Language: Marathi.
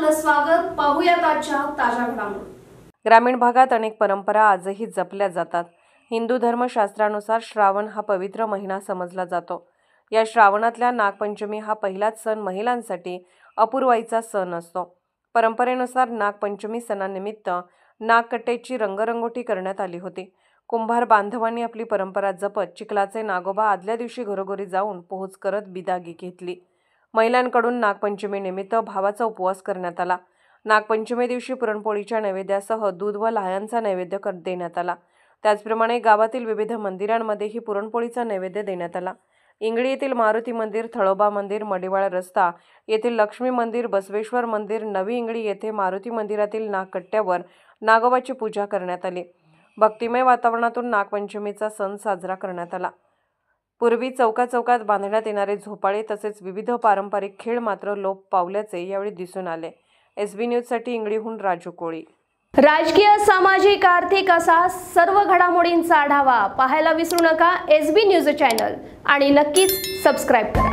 आपलं स्वागत. पाहूयात आजच्या ताज्या घडामोडी. ग्रामीण भागात अनेक परंपरा आजही जपल्या जातात. हिंदू धर्मशास्त्रानुसार श्रावण हा पवित्र महिना समजला जातो. या श्रावणातल्या नागपंचमी हा पहिलाच सण महिलांसाठी अपूर्वाईचा सण असतो. परंपरेनुसार नागपंचमी सणानिमित्त नागकट्टेची रंगरंगोटी करण्यात आली होती. कुंभार बांधवांनी आपली परंपरा जपत चिखलाचे नागोबा आदल्या दिवशी घरोघरी जाऊन पोहोच करत बिदागी घेतली. महिलांकडून नागपंचमीनिमित्त भावाचा उपवास करण्यात आला. नागपंचमी दिवशी पुरणपोळीच्या नैवेद्यासह दूध व लाह्यांचा नैवेद्य देण्यात आला. त्याचप्रमाणे गावातील विविध मंदिरांमध्येही पुरणपोळीचा नैवेद्य देण्यात आला. इंगळी येथील मारुती मंदिर, थळोबा मंदिर, मडीवाळ रस्ता येथील लक्ष्मी मंदिर, बसवेश्वर मंदिर, नवी इंगळी येथे मारुती मंदिरातील नागकट्ट्यावर नागोबाची पूजा करण्यात आली. भक्तिमय वातावरणातून नागपंचमीचा सण साजरा करण्यात आला. पूर्वी चौकाचौकात बांधण्यात येणारे झोपाळे तसेच विविध पारंपरिक खेळ मात्र लोप पावल्याचे यावेळी दिसून आले. SB न्यूजसाठी इंगळीहून राजू कोळी. राजकीय, सामाजिक, आर्थिक असा सर्व घडामोडींचा आढावा पाहायला विसरू नका SB न्यूज चॅनल आणि नक्कीच सबस्क्राईब करा.